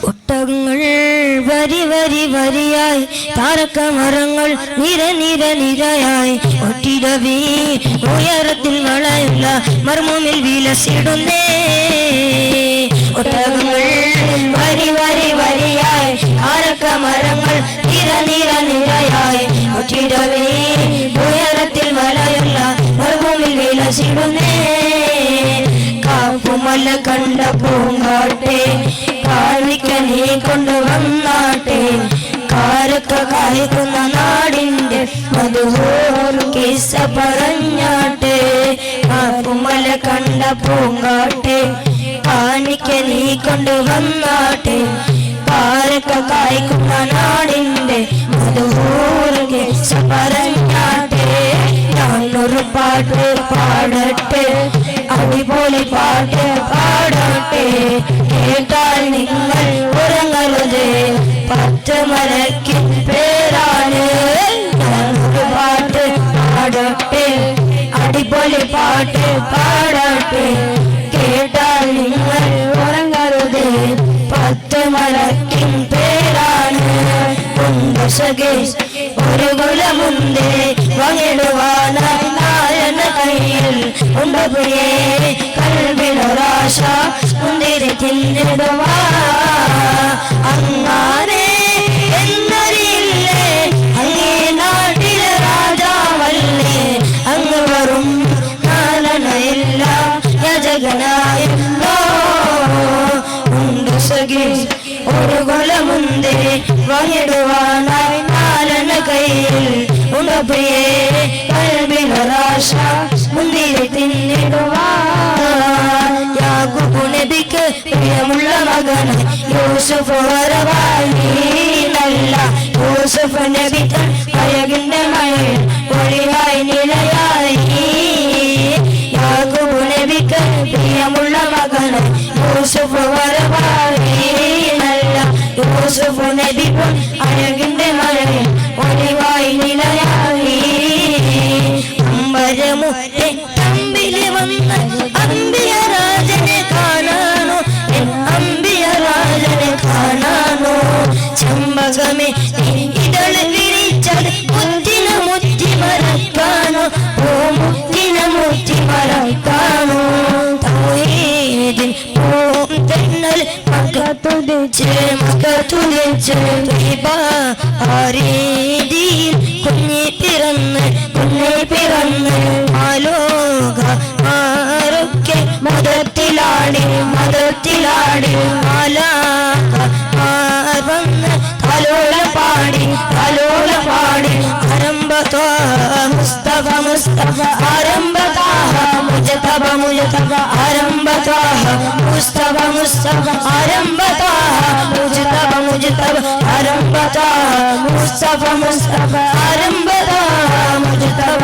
ഒട്ടകങ്ങൾ വരി വരി വരിയായി, താരകമരങ്ങൾ നിര നിര നിരയായി, ഒട്ടിടവി ഉയരത്തിൽ വളയുള്ള മർമ്മമിൽ വിലസിടുന്നേ. ഒട്ടകങ്ങൾ വരി വരി വരിയായി, താരകമരങ്ങൾ നിര നിര നിരയായി, ഒട്ടിടവി ഉയരത്തിൽ വളയുള്ള മർമ്മമിൽ വിലസിടുന്നേ. കാപ്പുമല കണ്ട പൂങ്കാട്ടെ, കാണിക്ക നീ കൊണ്ടുവന്നാട്ടെ, കാരക്ക കായ്ക്കുന്ന നാടിന്റെ മധുഹോർ കിസ്സ പറഞ്ഞാട്ടെ. കാപ്പുമല കണ്ട പൂങ്കാട്ടെ, കാണിക്ക നീ കൊണ്ടുവന്നാട്ടെ, കാരക്ക കായ്ക്കുന്ന നാടിന്റെ മധുഹോർ കിസ്സ പറഞ്ഞാട്ടെ. ഞാനൊരു പാട്ട് പാടട്ടെ, അടിപൊളി പാട്ട് പാടട്ടെ, കേട്ടാൽ നിങ്ങൾ ഉറങ്ങരുത്, പച്ചമരയ്ക്ക് പേരാണ്. ഞാനൊരു പാട്ട് പാടട്ടെ, അടിപൊളി പാട്ട് പാടട്ടെ, കേട്ടാൽ നിങ്ങൾ ഉറങ്ങരുത്, പച്ചമരയ്ക്ക് പേരാണ്. ഒരു കുലമുണ്ട് വങ്ങിടുവാനായി നായന കയ്യിൽ ഉണ്ടേ, കൽവിലൊരാശ മുന്തിരി തിന്നിടുവാ. അങ്ങാനെ എന്നറിയില്ലേ, അങ്ങേ നാട്ടിലെ രാജാവല്ലേ, അങ്ങ് വരും നാലനയില്ല യജകനായല്ലോ. ഉണ്ട് സഖി ഒരു കുലമുണ്ട് വങ്ങിടുവാനായി നാലന കയ്യിൽ ഉണ്ടേ, കൽവിലൊരാശ മുന്തിരി തിന്നിടുവാ. യാക്കൂബ് നബിക്ക് പ്രിയമുള്ള മകൻ യൂസുഫ് വരവായി നല്ല, യൂസുഫ് നബി തൻ അഴകിന്റെ മഴയിൽ ഒളിവായി നിലയായി. യാക്കൂബ് നബിക്ക് പ്രിയമുള്ള മകൻ യൂസുഫ് വരവായി നല്ല, യൂസുഫ് നബി തൻ അഴകിന്റെ മഴയിൽ ഒളിവായി നിലയായി. അമ്പരമുട്ടെ തമ്പില് വന്ന അമ്പിയരാജനെ കാണാനോ, അമ്പിയരാജനെ കാണാനോ. ചമ്പകമേ ഇതള് വിരിച്ചത് മുത്തിന മുത്തി മറക്കാനോ, ഓ മുത്തിന മുത്തി മറക്കാനോ. തൗഹീദിൻ പൂന്തന്നൽ മകത്തുതിച്ച് ആരീതിയിൽ കുഞ്ഞി പിറന്ന് ആലോക ആരൊക്കെ മതത്തിലാടി ആലാക വന്ന് തലോല പാടി ആരംഭത്തോ മുസ്തഫ ആരംഭത്താ മുജതബ ആരംഭത്താ മുസ്തഫ ആരംഭത്താ മുജതബ ആരംഭത്താ മുസ്തഫ ആരംഭത്താ മുജതബ.